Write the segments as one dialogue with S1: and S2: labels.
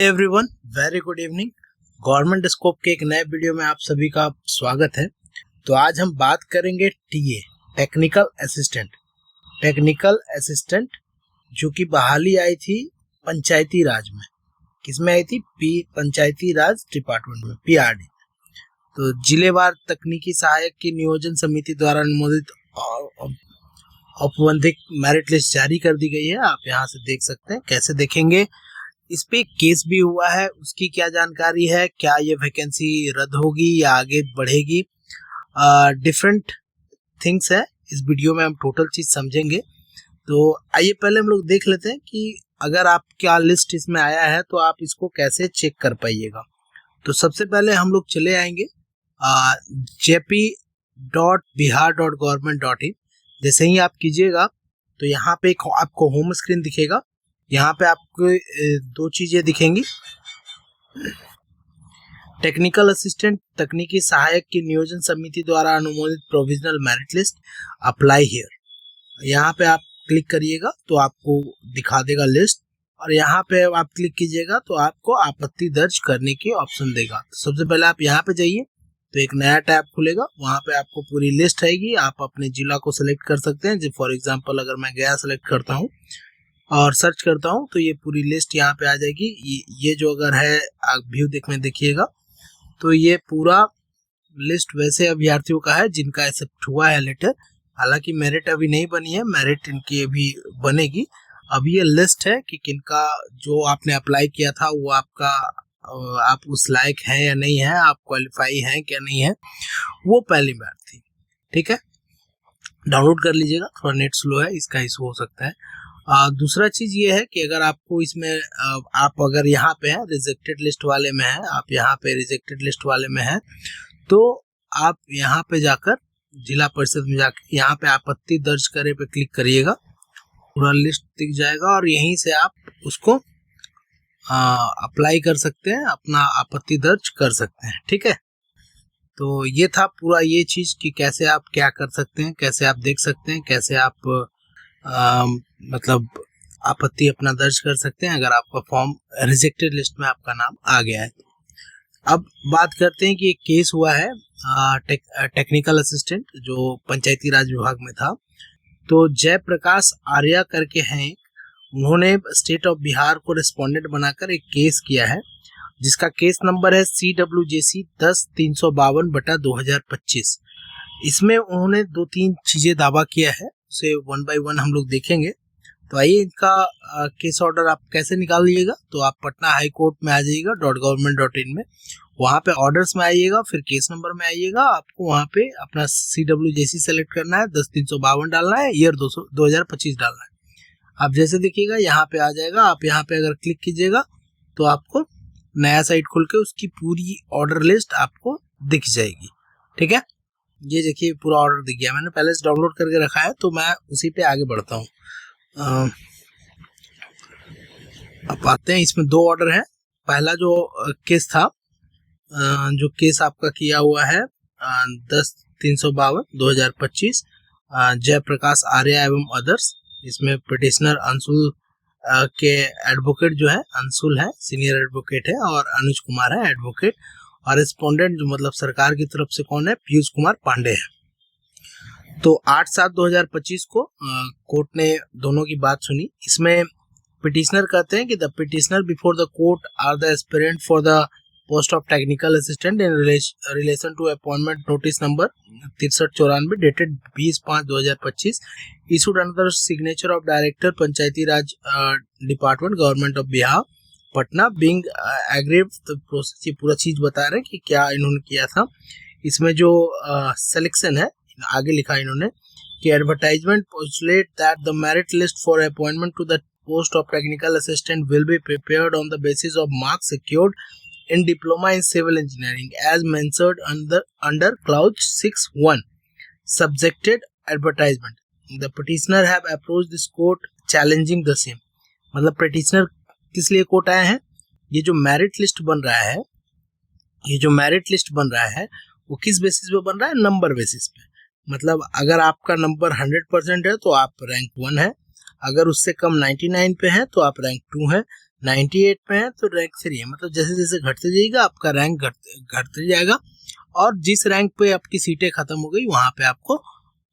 S1: Everyone, very good evening. Government scope के एक नए वीडियो में आप सभी का स्वागत है। तो आज हम बात करेंगे टीए, टेक्निकल असिस्टेंट जो कि बहाली आई थी पंचायती राज में। किसमें आई थी? पंचायती राज डिपार्टमेंट में, पीआरडी। तो जिलेवार तकनीकी सहायक की नियोजन समिति द्वारा अनुमोदित औपबंधिक मेरिट लिस्ट जारी कर दी गई है। आप यहाँ से देख सकते हैं। कैसे देखेंगे? इस पे केस भी हुआ है, उसकी क्या जानकारी है, क्या ये वैकेंसी रद्द होगी या आगे बढ़ेगी, डिफरेंट थिंग्स है। इस वीडियो में हम टोटल चीज समझेंगे। तो आइए पहले हम लोग देख लेते हैं कि अगर आपका लिस्ट इसमें आया है तो आप इसको कैसे चेक कर पाइएगा। तो सबसे पहले हम लोग चले आएंगे jp.bihar.government.in। जैसे ही आप कीजिएगा तो यहाँ पे आपको होम स्क्रीन दिखेगा। यहाँ पे आपको दो चीजें दिखेंगी। टेक्निकल असिस्टेंट तकनीकी सहायक की नियोजन समिति द्वारा अनुमोदित provisional merit list, apply here. यहाँ पे आप क्लिक करिएगा तो आपको दिखा देगा लिस्ट, और यहाँ पे आप क्लिक कीजिएगा तो आपको आपत्ति दर्ज करने की ऑप्शन देगा। तो सबसे पहले आप यहाँ पे जाइए तो एक नया टैब खुलेगा। वहाँ पे आपको पूरी लिस्ट आएगी। आप अपने जिला को सिलेक्ट कर सकते हैं। फॉर एग्जाम्पल अगर मैं गया सेलेक्ट करता हूँ और सर्च करता हूँ तो ये पूरी लिस्ट यहाँ पे आ जाएगी। ये जो अगर है आप व्यू देखिएगा तो ये पूरा लिस्ट वैसे अभ्यर्थियों का है जिनका एक्सेप्ट हुआ है लेटर। हालांकि मेरिट अभी नहीं बनी है, मेरिट इनकी अभी बनेगी। अभी ये लिस्ट है कि किनका जो आपने अप्लाई किया था वो आपका आप उस लायक है या नहीं है, आप क्वालिफाई हैं क्या नहीं है, वो पहली बात थी। ठीक है, डाउनलोड कर लीजिएगा। थोड़ा नेट स्लो है, इसका इशू हो सकता है। दूसरा चीज ये है कि अगर आपको इसमें आप अगर यहाँ पे है रिजेक्टेड लिस्ट वाले में है, आप यहाँ पे रिजेक्टेड लिस्ट वाले में है तो आप यहाँ पे जाकर जिला परिषद में जाकर यहाँ पे आपत्ति दर्ज करे पे क्लिक करिएगा। पूरा लिस्ट दिख जाएगा और यहीं से आप उसको अप्लाई कर सकते हैं, अपना आपत्ति दर्ज कर सकते हैं। ठीक है, तो ये था पूरा ये चीज कि कैसे आप क्या कर सकते हैं, कैसे आप देख सकते हैं, कैसे आप मतलब आपत्ति अपना दर्ज कर सकते हैं अगर आपका फॉर्म रिजेक्टेड लिस्ट में आपका नाम आ गया है। अब बात करते हैं कि एक केस हुआ है टेक्निकल असिस्टेंट जो पंचायती राज विभाग में था। तो जयप्रकाश आर्या करके हैं, उन्होंने स्टेट ऑफ बिहार को रिस्पोंडेंट बनाकर एक केस किया है जिसका केस नंबर है CWJC 10-352/2025। इसमें उन्होंने 2-3 चीजें दावा किया है, उसे वन बाय वन हम लोग देखेंगे। तो आइए इनका केस ऑर्डर आप कैसे निकाल लीजिएगा। तो आप पटना हाई कोर्ट में आ जाइएगा .government.in में, वहाँ पे ऑर्डर्स में आइएगा, फिर केस नंबर में आइएगा। आपको वहाँ पे अपना CWJC सेलेक्ट करना है, 10-352 डालना है, ईयर 2025 डालना है। आप जैसे देखिएगा यहाँ पे आ जाएगा। आप यहाँ पे अगर क्लिक कीजिएगा तो आपको नया साइट खुल के उसकी पूरी ऑर्डर लिस्ट आपको दिख जाएगी। ठीक है, ये देखिए पूरा ऑर्डर दिख गया। मैंने पहले से डाउनलोड करके रखा है तो मैं उसी पे आगे बढ़ता हूँ। अब आते हैं, इसमें 2 ऑर्डर है। पहला जो केस था, जो केस आपका किया हुआ है 10-352/2025 जयप्रकाश आर्या एवं अदर्स। इसमें पिटिशनर अंशुल के एडवोकेट जो है अंशुल है, सीनियर एडवोकेट है, और अनुज कुमार है एडवोकेट, और रिस्पोंडेंट जो मतलब सरकार की तरफ से कौन है? पीयूष कुमार पांडे है। तो 8/7/2025 को कोर्ट ने दोनों की बात सुनी। इसमें पिटिशनर कहते हैं कि the petitioner before the court are the aspirant for the post of technical assistant in relation to appointment notice number 6394 dated 20/5/2025 issued under the signature of director Panchayati Raj department government of Bihar Patna being aggrieved. तो process ये पूरा चीज बता रहे हैं कि क्या इन्होंने किया था। इसमें जो सिलेक्शन है आगे लिखा इन्होंने कि advertisement postulate that the merit list for appointment to the post of technical assistant will be prepared on the basis of marks secured in diploma in civil engineering as mentioned under clause 6(1) subjected advertisement. The petitioner have approached this court challenging the same। मतलब petitioner किस लिए court आए हैं? ये जो merit list बन रहा है वो किस बेसिस पे बन रहा है? नंबर बेसिस पे। मतलब अगर आपका नंबर 100% है तो आप रैंक 1 है, अगर उससे कम 99 पे है तो आप रैंक 2 है, 98 पे है तो रैंक 3 है, मतलब जैसे जैसे घटते जाएगा आपका रैंक घटते जाएगा, और जिस रैंक पे आपकी सीटें खत्म हो गई वहां पे आपको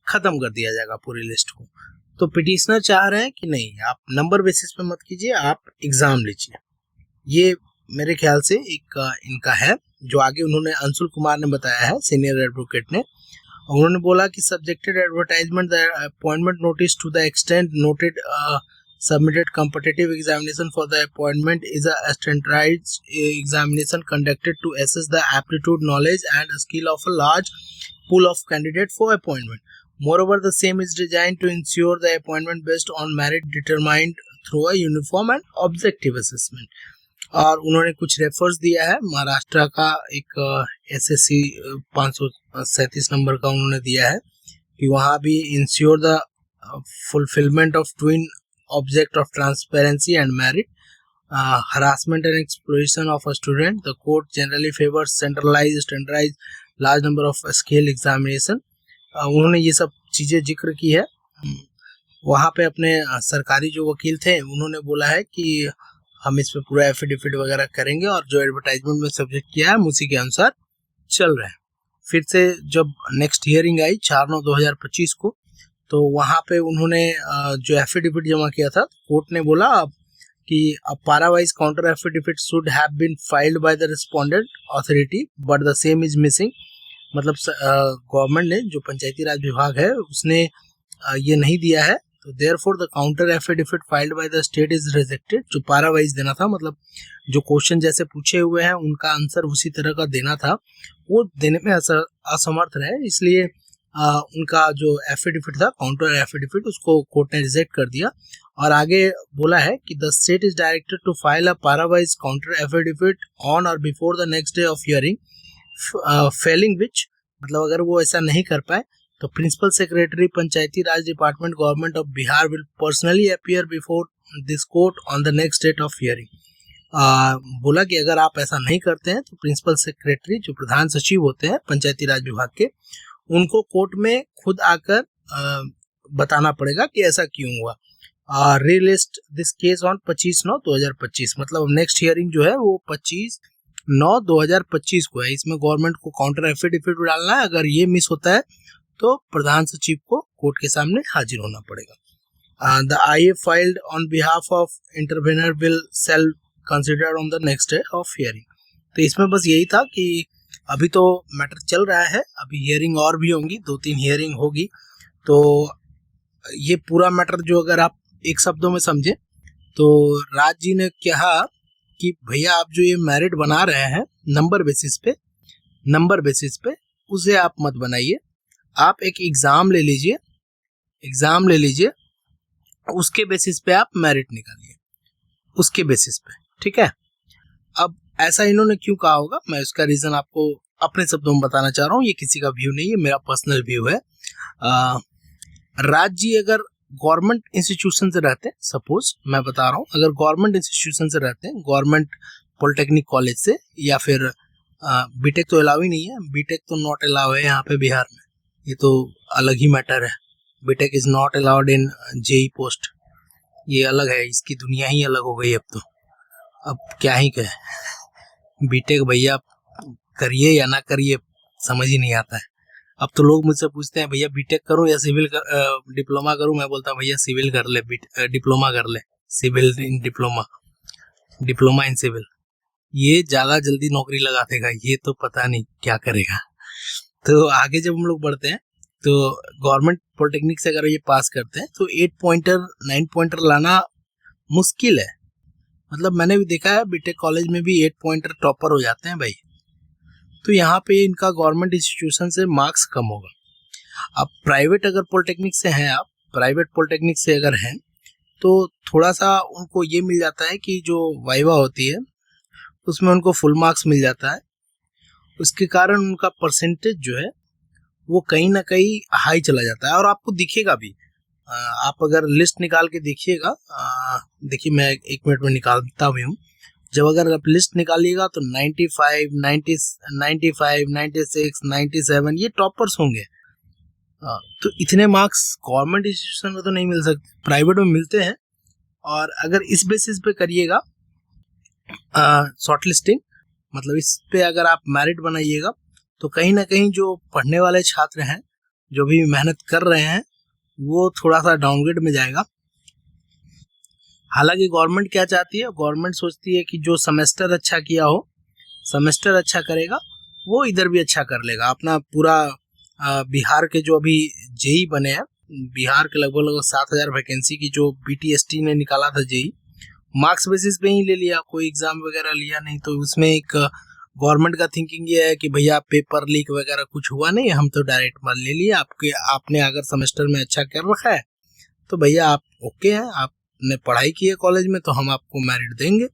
S1: खत्म कर दिया जाएगा पूरी लिस्ट को। तो पिटिशनर चाह रहे हैं कि नहीं, आप नंबर बेसिस पे मत कीजिए, आप एग्जाम लीजिए। ये मेरे ख्याल से एक इनका है, जो आगे उन्होंने अंशुल कुमार ने बताया है, सीनियर एडवोकेट ने। उन्होंने बोला कि subjected advertisement the appointment notice to the extent noted submitted competitive examination for the appointment is a standardized examination conducted to assess the aptitude, knowledge and skill of a large pool of candidates for appointment. Moreover, the same is designed to ensure the appointment based on merit determined through a uniform and objective assessment. और उन्होंने कुछ refers दिया है, महाराष्ट्र का एक SSC 537 number का उन्होंने दिया है कि वहाँ भी ensure the fulfilment of twin object of transparency and merit, harassment and exploitation of a student. The court generally favors standardized large number of scale examination. उन्होंने ये सब चीज़ें जिक्र की है। वहाँ पे अपने सरकारी जो वकील थे उन्होंने बोला है कि हम इस पे पूरा एफिडेविट वगैरह करेंगे और जो एडवर्टाइजमेंट में सब्जेक्ट किया है हम उसी के अनुसार चल रहे हैं। फिर से जब नेक्स्ट हियरिंग आई 4/9/2025 को, तो वहाँ पे उन्होंने जो एफिडेविट जमा किया था, कोर्ट ने बोला कि parawise counter affidavit should have been filed by the respondent authority but the same is missing. मतलब गवर्नमेंट ने, जो पंचायती राज विभाग है, उसने ये नहीं दिया है, तो therefore the counter affidavit filed by the state is rejected. जो पारावाइज देना था, मतलब जो क्वेश्चन जैसे पूछे हुए हैं उनका आंसर उसी तरह का देना था, वो देने में असमर्थ रहे, इसलिए उनका जो एफिडेविट था, काउंटर एफिडेविट, उसको कोर्ट ने रिजेक्ट कर दिया। और आगे बोला है कि the state is directed to file a parawise counter affidavit on or before the next day of hearing, failing which, मतलब अगर वो ऐसा नहीं कर पाए तो principal secretary Panchayati Raj department government of Bihar will personally appear before this court on the next date of hearing. बोला कि अगर आप ऐसा नहीं करते हैं तो प्रिंसिपल सेक्रेटरी, जो प्रधान सचिव होते हैं पंचायती राज विभाग के, उनको कोर्ट में खुद आकर बताना पड़ेगा कि ऐसा क्यों हुआ। रिलिस्ट दिस केस ऑन 25/9/2025, मतलब नेक्स्ट हियरिंग जो है वो 25/9/2025 को है। इसमें गवर्नमेंट को काउंटर एफिडेविट डालना है, अगर ये मिस होता है तो प्रधान सचिव को कोर्ट के सामने हाजिर होना पड़ेगा। The IA filed on behalf of intervener will shall considered on the next day of hearing. तो इसमें बस यही था कि अभी तो मैटर चल रहा है, अभी हियरिंग और भी होंगी, 2-3 हियरिंग होगी। तो ये पूरा मैटर जो अगर आप एक शब्दों में समझे तो राज जी ने कहा कि भैया आप जो ये मेरिट बना रहे हैं नंबर बेसिस पे, उसे आप मत बनाइए, आप एक एग्ज़ाम ले लीजिए, उसके बेसिस पे आप मेरिट निकालिए, उसके बेसिस पे, ठीक है। अब ऐसा इन्होंने क्यों कहा होगा, मैं उसका रीज़न आपको अपने शब्दों में बताना चाह रहा हूँ, ये किसी का व्यू नहीं है, मेरा पर्सनल व्यू है। राज जी अगर गवर्नमेंट इंस्टीट्यूशन से रहते हैं, सपोज मैं बता रहा हूँ, अगर गवर्नमेंट इंस्टीट्यूशन से रहते हैं, गवर्नमेंट पॉलिटेक्निक कॉलेज से, या फिर बीटेक तो अलाउ ही नहीं है, बीटेक तो नॉट अलाउ है यहाँ पे बिहार में, ये तो अलग ही मैटर है। BTech is not allowed in JEE post, ये अलग है, इसकी दुनिया ही अलग हो गई अब तो। अब क्या ही कहे, बीटेक भैया करिए या ना करिए समझ ही नहीं आता है। अब तो लोग मुझसे पूछते हैं भैया बीटेक करूं या डिप्लोमा करूं, मैं बोलता हूँ भैया सिविल कर ले, डिप्लोमा कर ले, civil in diploma in civil, ये ज़्यादा जल्दी नौकरी लगा देगा, ये तो पता नहीं क्या करेगा। तो आगे जब हम लोग बढ़ते हैं तो गवर्नमेंट पॉलिटेक्निक से अगर ये पास करते हैं तो 8 पॉइंटर 9 पॉइंटर लाना मुश्किल है। मतलब मैंने भी देखा है बीटेक कॉलेज में भी 8 पॉइंटर टॉपर हो जाते हैं भाई। तो यहाँ पे इनका गवर्नमेंट इंस्टीट्यूशन से मार्क्स कम होगा। अब प्राइवेट अगर पॉलिटेक्निक से हैं, आप प्राइवेट पॉलिटेक्निक से अगर हैं तो थोड़ा सा उनको ये मिल जाता है कि जो वाइवा होती है उसमें उनको फुल मार्क्स मिल जाता है, उसके कारण उनका परसेंटेज जो है वो कहीं ना कहीं हाई चला जाता है। और आपको दिखेगा भी, आप अगर लिस्ट निकाल के देखिएगा, देखिए मैं 1 मिनट में निकालता भी हूँ, जब अगर आप लिस्ट निकालिएगा तो 95, 95, 96, 97 ये टॉपर्स होंगे। तो इतने मार्क्स गवर्नमेंट इंस्टीट्यूशन में तो नहीं मिल सकते, प्राइवेट में मिलते हैं। और अगर इस बेसिस पे करिएगा शॉर्ट लिस्टिंग, मतलब इस पे अगर आप मेरिट बनाइएगा तो कहीं ना कहीं जो पढ़ने वाले छात्र हैं, जो भी मेहनत कर रहे हैं, वो थोड़ा सा डाउनग्रेड में जाएगा। हालांकि गवर्नमेंट क्या चाहती है, गवर्नमेंट सोचती है कि जो सेमेस्टर अच्छा किया हो, सेमेस्टर अच्छा करेगा, वो इधर भी अच्छा कर लेगा। अपना पूरा बिहार के जो अभी जेई बने हैं, बिहार के लगभग 7,000 वैकेंसी की जो BTST ने निकाला था जेई, मार्क्स बेसिस पे ही ले लिया, कोई एग्जाम वगैरह लिया नहीं। तो उसमें एक गवर्नमेंट का थिंकिंग ये है कि भैया पेपर लीक वगैरह कुछ हुआ नहीं, हम तो डायरेक्ट माल ले लिए। आपने अगर सेमेस्टर में अच्छा कर रखा है तो भैया आप ओके हैं, आपने पढ़ाई की है कॉलेज में, तो हम आपको मेरिट देंगे।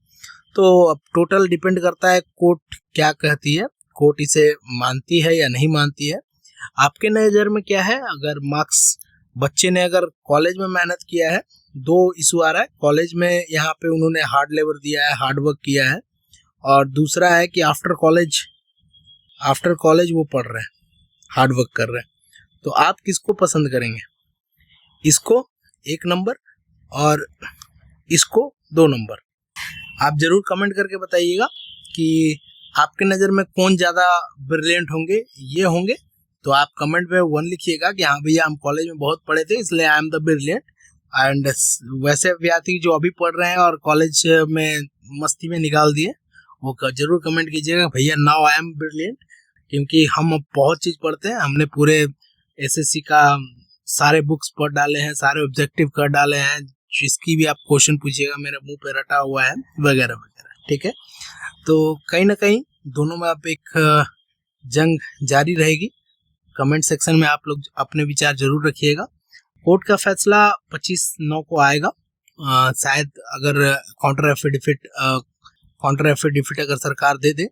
S1: तो अब टोटल डिपेंड करता है कोर्ट क्या कहती है, कोर्ट इसे मानती है या नहीं मानती है। आपके नज़र में क्या है? अगर मार्क्स, बच्चे ने अगर कॉलेज में मेहनत किया है, दो इशू आ रहा है कॉलेज में, यहाँ पे उन्होंने हार्ड लेबर दिया है, हार्ड वर्क किया है, और दूसरा है कि आफ्टर कॉलेज वो पढ़ रहे हैं, हार्ड वर्क कर रहे हैं। तो आप किसको पसंद करेंगे? इसको 1 नंबर और इसको 2 नंबर? आप जरूर कमेंट करके बताइएगा कि आपके नज़र में कौन ज़्यादा ब्रिलियंट होंगे, ये होंगे। तो आप कमेंट में 1 लिखिएगा कि हाँ भैया हम कॉलेज में बहुत पढ़े थे इसलिए I am the brilliant. And वैसे विद्यार्थी जो अभी पढ़ रहे हैं और कॉलेज में मस्ती में निकाल दिए, वो जरूर कमेंट कीजिएगा भैया नाउ आई एम ब्रिलियंट, क्योंकि हम अब बहुत चीज़ पढ़ते हैं। हमने पूरे SSC का सारे बुक्स पढ़ डाले हैं, सारे ऑब्जेक्टिव कर डाले हैं, जिसकी भी आप क्वेश्चन पूछिएगा मेरे मुंह पे रटा हुआ है, वगैरह वगैरह। ठीक है, तो कहीं ना कहीं दोनों में आप एक जंग जारी रहेगी। कमेंट सेक्शन में आप लोग अपने विचार जरूर रखिएगा। कोर्ट का फैसला 25/9 को आएगा। शायद अगर काउंटर एफिडेविट अगर सरकार दे दे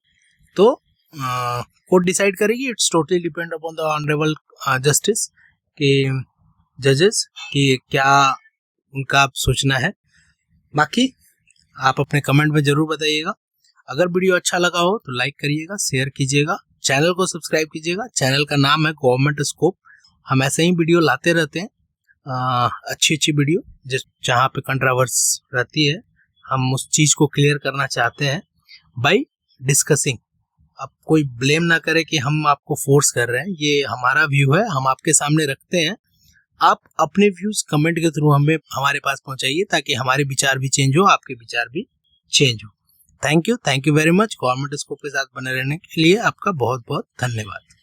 S1: तो कोर्ट डिसाइड करेगी। It's totally depend upon the honourable justice के जजेस कि क्या उनका आप सोचना है। बाकी आप अपने कमेंट में जरूर बताइएगा। अगर वीडियो अच्छा लगा हो तो लाइक करिएगा, शेयर कीजिएगा, चैनल को सब्सक्राइब कीजिएगा। चैनल का नाम है गवर्नमेंट स्कोप। हम ऐसे ही वीडियो लाते रहते हैं, अच्छी वीडियो जहाँ पे कंट्रोवर्स रहती है, हम उस चीज़ को क्लियर करना चाहते हैं बाय डिस्कसिंग। अब कोई ब्लेम ना करे कि हम आपको फोर्स कर रहे हैं, ये हमारा व्यू है, हम आपके सामने रखते हैं। आप अपने व्यूज कमेंट के थ्रू हमें हमारे पास पहुंचाइए ताकि हमारे विचार भी चेंज हो, आपके विचार भी चेंज हो। Thank you very much. Government scope के साथ बने रहने के लिए आपका बहुत बहुत धन्यवाद।